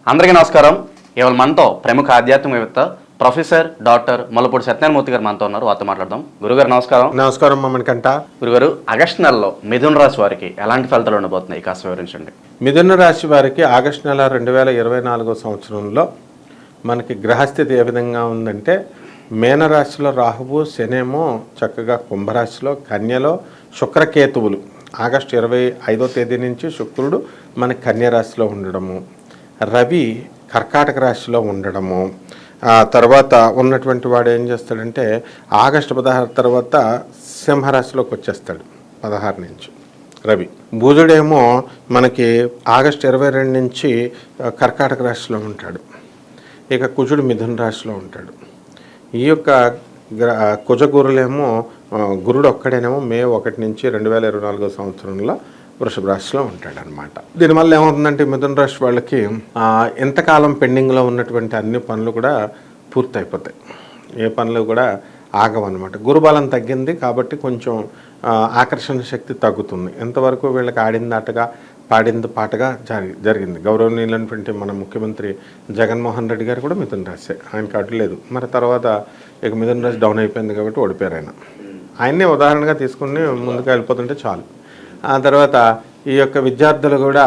అందరికీ నమస్కారం. ఇవాళ మనతో ప్రముఖ ఆధ్యాత్మికవేత్త ప్రొఫెసర్ డాక్టర్ మల్లపూడి సత్యనారాయణమూర్తి గారు మనతో ఉన్నారు. వారితో మాట్లాడదాం. గురుగారు నమస్కారం. నమస్కారం మమ్మకంట. గురుగారు, ఆగస్టు నెలలో మిథున రాశి వారికి ఎలాంటి ఫలితాలు ఉండబోతున్నాయి కాస్త వివరించండి. మిథున రాశి వారికి ఆగస్టు నెల 2024 సంవత్సరంలో మనకి గ్రహస్థితి ఏ విధంగా ఉందంటే, మేనరాశిలో రాహువు, శనేమో చక్కగా కుంభరాశిలో, కన్యలో శుక్రకేతువులు ఆగస్టు 25వ తేదీ నుంచి శుక్రుడు మన కన్యరాశిలో ఉండడము, రవి కర్కాటక రాశిలో ఉండడము, తర్వాత ఉన్నటువంటి వాడు ఏం చేస్తాడంటే ఆగస్టు 16 తర్వాత సింహరాశిలోకి వచ్చేస్తాడు 16 నుంచి రవి. బుధుడేమో మనకి ఆగస్టు 22 నుంచి కర్కాటక రాశిలో ఉంటాడు. ఇక కుజుడు మిథున రాశిలో ఉంటాడు. ఈ యొక్క కుజగురులేమో గురుడు ఒక్కడేనేమో మే 1 నుంచి 2024 సంవత్సరంలో వృషభ రాశిలో ఉంటాడనమాట. దీనివల్ల ఏమవుతుందంటే మిథున రాశి వాళ్ళకి ఎంతకాలం పెండింగ్లో ఉన్నటువంటి అన్ని పనులు కూడా పూర్తయిపోతాయి. ఏ పనులు కూడా ఆగవన్నమాట. గురుబలం తగ్గింది కాబట్టి కొంచెం ఆకర్షణ శక్తి తగ్గుతుంది. ఎంతవరకు వీళ్ళకి ఆడింది ఆటగా పాడింది పాటగా జరిగింది. గౌరవనీయులైనటువంటి మన ముఖ్యమంత్రి జగన్మోహన్ రెడ్డి గారు కూడా మిథున రాశి, ఆయనకి అడ్డు లేదు. మరి తర్వాత ఇక మిథున రాశి డౌన్ అయిపోయింది కాబట్టి ఓడిపోయారు ఆయన. ఆయన్నే ఉదాహరణగా తీసుకుని ముందుకు వెళ్ళిపోతుంటే చాలు. ఆ తర్వాత ఈ యొక్క విద్యార్థులు కూడా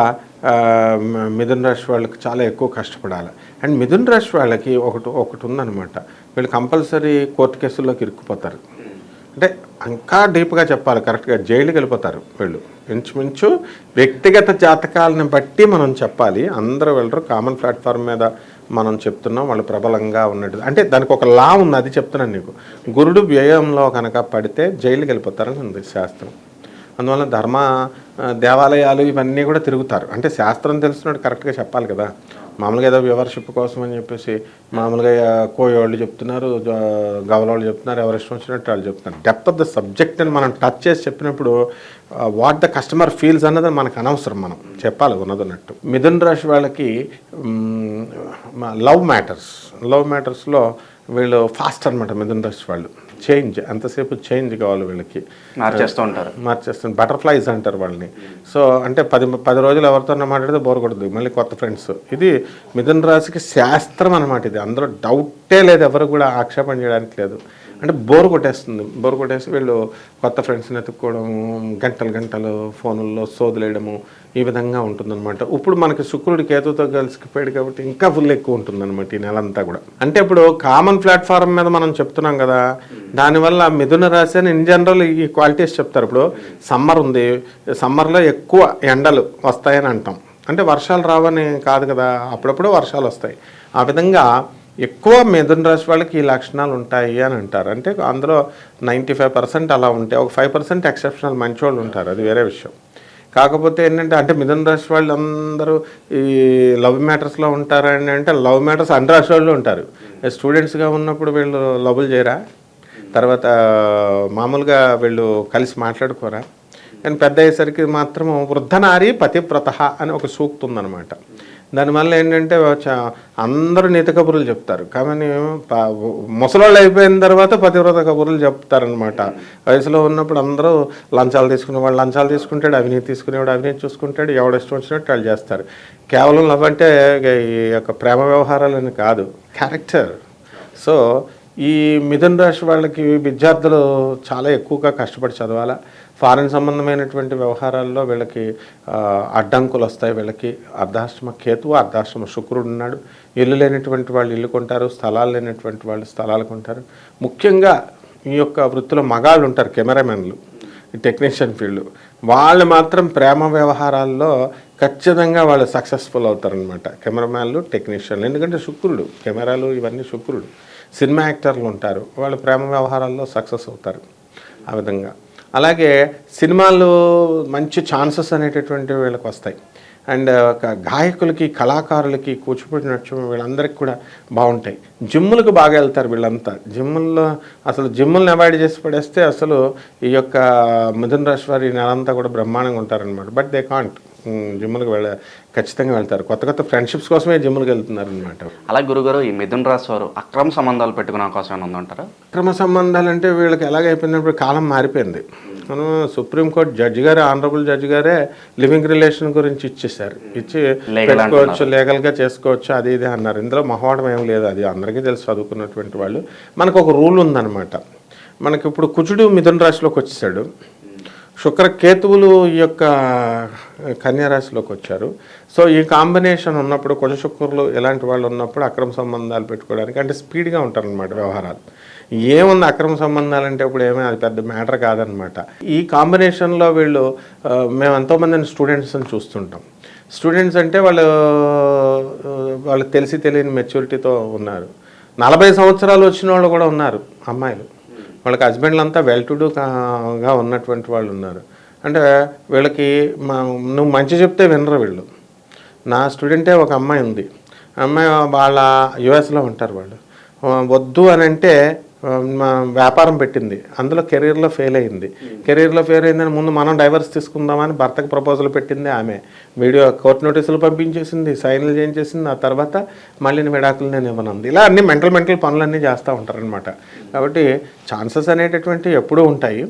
మిథున రాశి వాళ్ళకి చాలా ఎక్కువ కష్టపడాలి. అండ్ మిథున రాశి వాళ్ళకి ఒకటి ఉందన్నమాట, వీళ్ళు కంపల్సరీ కోర్టు కేసుల్లోకి ఇరుక్కుపోతారు. అంటే ఇంకా డీప్గా చెప్పాలి, కరెక్ట్గా జైలుకి వెళ్ళిపోతారు వీళ్ళు. ఇంచుమించు వ్యక్తిగత జాతకాలను బట్టి మనం చెప్పాలి. అందరూ వెళ్ళరు, కామన్ ప్లాట్ఫామ్ మీద మనం చెప్తున్నాం వాళ్ళు ప్రబలంగా ఉన్నట్టు. అంటే దానికి ఒక లా ఉంది, అది చెప్తున్నాను నీకు. గురుడు వ్యయంలో కనుక పడితే జైలుకి వెళ్ళిపోతారని ఉంది శాస్త్రం. అందువల్ల ధర్మ దేవాలయాలు ఇవన్నీ కూడా తిరుగుతారు. అంటే శాస్త్రం తెలిసినట్టు కరెక్ట్గా చెప్పాలి కదా. మామూలుగా ఏదో వ్యూవర్షిప్ కోసం అని చెప్పేసి మామూలుగా కోయోళ్ళు చెప్తున్నారు, గవలోళ్ళు చెప్తున్నారు, ఎవరు ఇష్టం వచ్చినట్టు వాళ్ళు చెప్తున్నారు. డెప్త్ ఆఫ్ ద సబ్జెక్ట్ అని మనం టచ్ చేసి చెప్పినప్పుడు వాట్ ద కస్టమర్ ఫీల్స్ అన్నది మనకు అనవసరం, మనం చెప్పాలి ఉన్నదన్నట్టు. మిథున రాశి వాళ్ళకి లవ్ మ్యాటర్స్లో వీళ్ళు ఫాస్ట్ అనమాట. మిథున రాశి వాళ్ళు చేంజ్, ఎంతసేపు చేంజ్ కావాలి వీళ్ళకి, మార్చేస్తుంటారు. బటర్ఫ్లైస్ అంటారు వాళ్ళని. సో అంటే 10 రోజులు ఎవరితోనే మాట్లాడితే బోర్ కొడుతుంది, మళ్ళీ కొత్త ఫ్రెండ్స్. ఇది మిథున రాశికి శాస్త్రం అనమాట. ఇది అందులో డౌటే లేదు, ఎవరు కూడా ఆక్షేపణ చేయడానికి లేదు. అంటే బోర్ కొట్టేసి వీళ్ళు కొత్త ఫ్రెండ్స్ని ఎత్తుక్కోవడం, గంటలు ఫోనుల్లో సోదులేయడము, ఈ విధంగా ఉంటుందన్నమాట. ఇప్పుడు మనకి శుక్రుడి కేతుతో కలిసిపోయాడు కాబట్టి ఇంకా ఫుల్ ఎక్కువ ఉంటుందన్నమాట ఈ నెలంతా కూడా. అంటే ఇప్పుడు కామన్ ప్లాట్ఫామ్ మీద మనం చెప్తున్నాం కదా, దానివల్ల మిథున రాశి అని ఇన్ జనరల్ ఈ క్వాలిటీస్ చెప్తారు. ఇప్పుడు సమ్మర్ ఉంది, సమ్మర్లో ఎక్కువ ఎండలు వస్తాయని అంటాం. అంటే వర్షాలు రావని కాదు కదా, అప్పుడప్పుడు వర్షాలు వస్తాయి. ఆ విధంగా ఎక్కువ మిథున రాశి వాళ్ళకి ఈ లక్షణాలు ఉంటాయి అని అంటారు. అంటే అందులో 95% అలా ఉంటే ఒక 5% ఎక్సెప్షనల్ మంచి ఉంటారు, అది వేరే విషయం. కాకపోతే ఏంటంటే అంటే మిథున రాశి వాళ్ళు అందరూ ఈ లవ్ మ్యాటర్స్లో ఉంటారని అంటే లవ్ మ్యాటర్స్ అన్ని రాశి వాళ్ళు ఉంటారు. స్టూడెంట్స్గా ఉన్నప్పుడు వీళ్ళు లవ్లు చేయరా, తర్వాత మామూలుగా వీళ్ళు కలిసి మాట్లాడుకోరా. కానీ పెద్ద అయ్యేసరికి మాత్రం వృద్ధనారి పతివ్రత అని ఒక సూక్తి ఉందన్నమాట. దానివల్ల ఏంటంటే అందరూ నీతి కబుర్లు చెప్తారు, కానీ ముసలోళ్ళు అయిపోయిన తర్వాత పతివ్రత కబుర్లు చెప్తారనమాట. వయసులో ఉన్నప్పుడు అందరూ లంచాలు తీసుకునేవాళ్ళు లంచాలు తీసుకుంటాడు, అవినీతి తీసుకునేవాడు అవినీతి చూసుకుంటాడు, ఎవడు ఇష్టం వచ్చినట్టు వాళ్ళు చేస్తారు. కేవలం లవ్ అంటే ఈ యొక్క ప్రేమ వ్యవహారాలని కాదు, క్యారెక్టర్. సో ఈ మిథున రాశి వాళ్ళకి విద్యార్థులు చాలా ఎక్కువగా కష్టపడి చదవాలా. ఫారెన్ సంబంధమైనటువంటి వ్యవహారాల్లో వీళ్ళకి అడ్డంకులు వస్తాయి. వీళ్ళకి అర్ధాష్టమ కేతువు, అర్ధాష్టమ శుక్రుడు ఉన్నాడు. ఇల్లు లేనటువంటి వాళ్ళు ఇల్లు కొంటారు, స్థలాలు లేనటువంటి వాళ్ళు స్థలాలు కొంటారు. ముఖ్యంగా ఈ యొక్క వృత్తిలో మగాళ్ళు ఉంటారు, కెమెరామెన్లు, టెక్నీషియన్ ఫీల్డ్ వాళ్ళు మాత్రం ప్రేమ వ్యవహారాల్లో ఖచ్చితంగా వాళ్ళు సక్సెస్ఫుల్ అవుతారనమాట. కెమెరామ్యాన్లు, టెక్నీషియన్లు, ఎందుకంటే శుక్రుడు, కెమెరాలు ఇవన్నీ శుక్రుడు. సినిమా యాక్టర్లు ఉంటారు, వాళ్ళు ప్రేమ వ్యవహారాల్లో సక్సెస్ అవుతారు ఆ విధంగా. అలాగే సినిమాలు మంచి ఛాన్సెస్ అనేటటువంటి వీళ్ళకి వస్తాయి. అండ్ గాయకులకి, కళాకారులకి, కూచిపూడి నృత్యం వీళ్ళందరికీ కూడా బాగుంటాయి. జిమ్ములకు బాగా వెళ్తారు వీళ్ళంతా. జిమ్ములను అవాయిడ్ చేసి పడేస్తే అసలు ఈ యొక్క మిథున రాశి వారి నెలంతా కూడా బ్రహ్మాండంగా ఉంటారనమాట. బట్ దే కాంట్, జిమ్లకు ఖచ్చితంగా వెళ్తారు. కొత్త కొత్త ఫ్రెండ్షిప్స్ కోసమే జిమ్లకు వెళ్తున్నారు అనమాట. అలా గురుగారు, ఈ మిథున రాశి వారు అక్రమ సంబంధాలు పెట్టుకునే అవకాశం ఏమైనా ఉందంటారా? అక్రమ సంబంధాలు అంటే వీళ్ళకి ఎలాగైపోయినప్పుడు కాలం మారిపోయింది. మనం సుప్రీంకోర్టు జడ్జి గారే, ఆనరబుల్ జడ్జి గారే లివింగ్ రిలేషన్ గురించి ఇచ్చేసారు. ఇచ్చి పెట్టుకోవచ్చు, లీగల్గా చేసుకోవచ్చు, అది ఇది అన్నారు. ఇందులో మొహమాటం ఏం లేదు, అది అందరికీ తెలిసి చదువుకున్నటువంటి వాళ్ళు. మనకు ఒక రూల్ ఉందన్నమాట. మనకి ఇప్పుడు కుజుడు మిథున రాశిలోకి వచ్చేసాడు, శుక్రకేతువులు ఈ యొక్క కన్యా రాశిలోకి వచ్చారు. సో ఈ కాంబినేషన్ ఉన్నప్పుడు, కుజ శుక్రులు ఇలాంటి వాళ్ళు ఉన్నప్పుడు అక్రమ సంబంధాలు పెట్టుకోవడానికి అంటే స్పీడ్గా ఉంటారనమాట వ్యవహారాలు. ఏముంది అక్రమ సంబంధాలు అంటే ఇప్పుడు ఏమీ అది పెద్ద మ్యాటర్ కాదనమాట. ఈ కాంబినేషన్లో వీళ్ళు, మేము ఎంతోమందిని స్టూడెంట్స్ని చూస్తుంటాం. స్టూడెంట్స్ అంటే వాళ్ళు తెలిసి తెలియని మెచ్యూరిటీతో ఉన్నారు. 40 సంవత్సరాలు వచ్చిన వాళ్ళు కూడా ఉన్నారు అమ్మాయిలు. వాళ్ళకి హస్బెండ్లు అంతా వెల్ టు డూగా ఉన్నటువంటి వాళ్ళు ఉన్నారు. అంటే వీళ్ళకి నువ్వు మంచి చెప్తే వినరు వీళ్ళు. నా స్టూడెంటే ఒక అమ్మాయి ఉంది. అమ్మాయి వాళ్ళ యుఎస్లో ఉంటారు వాళ్ళు. వద్దు అని అంటే వ్యాపారం పెట్టింది, అందులో కెరీర్లో ఫెయిల్ అయింది. కెరీర్లో ఫెయిల్ అయిందని ముందు మనం డైవర్స్ తీసుకుందామని భర్తకు ప్రపోజల్ పెట్టింది ఆమె. వీడియో కోర్టు నోటీసులు పంపించేసింది, సైన్లు చేయించేసింది. ఆ తర్వాత మళ్ళీ విడాకులు నేను ఇవ్వనుంది. ఇలా అన్ని మెంటల్ పనులన్నీ చేస్తూ ఉంటారనమాట. కాబట్టి ఛాన్సెస్ అనేటటువంటివి ఎప్పుడూ ఉంటాయి.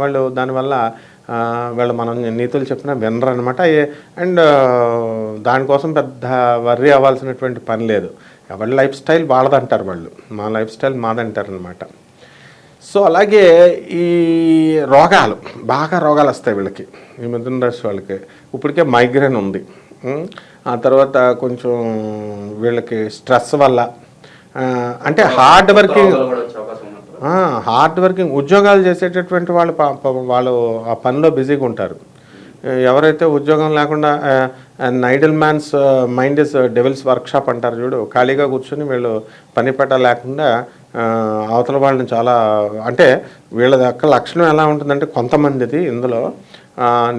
వాళ్ళు దానివల్ల మనం నీతులు చెప్పినా వినరు అనమాట. అండ్ దానికోసం పెద్ద వర్రీ అవ్వాల్సినటువంటి పని లేదు. ఎవరి లైఫ్ స్టైల్ వాళ్ళదంటారు వాళ్ళు, మా లైఫ్ స్టైల్ మాదంటారు అనమాట. సో అలాగే ఈ రోగాలు, బాగా రోగాలు వస్తాయి వీళ్ళకి, ఈ మిథున రాశి వాళ్ళకి. ఇప్పటికే మైగ్రేన్ ఉంది. ఆ తర్వాత కొంచెం వీళ్ళకి స్ట్రెస్ వల్ల, అంటే హార్డ్ వర్కింగ్ ఉద్యోగాలు చేసేటటువంటి వాళ్ళు ఆ పనిలో బిజీగా ఉంటారు. ఎవరైతే ఉద్యోగం లేకుండా idle man's mind is devil's workshop అంటారు చూడు, ఖాళీగా కూర్చొని వీళ్ళు పని పెట్ట లేకుండా అవతల వాళ్ళని చాలా, అంటే వీళ్ళ యొక్క లక్షణం ఎలా ఉంటుందంటే, కొంతమందిది ఇందులో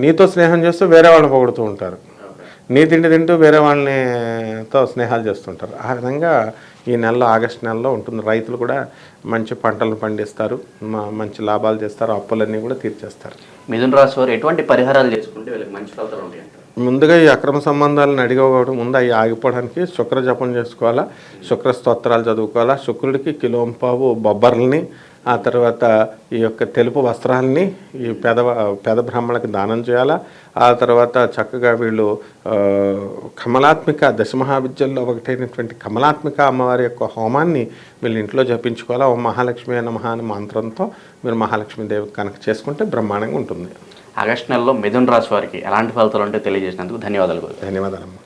నీతో స్నేహం చేస్తూ వేరే వాళ్ళని పొగుడుతూ ఉంటారు, నీ తిండి తింటూ వేరే వాళ్ళనితో స్నేహాలు చేస్తుంటారు. ఆ విధంగా ఈ నెలలో, ఆగస్టు నెలలో ఉంటుంది. రైతులు కూడా మంచి పంటలు పండిస్తారు, మంచి లాభాలు చేస్తారు, అప్పులన్నీ కూడా తీర్చేస్తారు. మిథున రాశి వారు ఎటువంటి పరిహారాలు చేసుకుంటే వీళ్ళకి మంచి ఫలితాలు ఉంటాయి? ముందుగా ఈ అక్రమ సంబంధాలను అడిగకపోవడం, ముందు అవి ఆగిపోవడానికి శుక్ర జపం చేసుకోవాలా, శుక్ర స్తోత్రాలు చదువుకోవాలా, శుక్రుడికి కిలోంపావు బొబ్బర్లని, ఆ తర్వాత ఈ యొక్క తెలుపు వస్త్రాలని ఈ పేద బ్రాహ్మణులకి దానం చేయాలా. ఆ తర్వాత చక్కగా వీళ్ళు కమలాత్మిక దశమహావిద్యల్లో ఒకటైనటువంటి కమలాత్మిక అమ్మవారి యొక్క హోమాన్ని వీళ్ళు ఇంట్లో జపించుకోవాలా. ఓ మహాలక్ష్మి నమః అనే మంత్రంతో మీరు మహాలక్ష్మీదేవి కనుక చేసుకుంటే బ్రహ్మాండంగా ఉంటుంది. ఆగస్టు నెలలో మిథున రాశి వారికి ఎలాంటి ఫలితాలు ఉంటే తెలియజేసినందుకు ధన్యవాదాలు. ధన్యవాదాలమ్మా.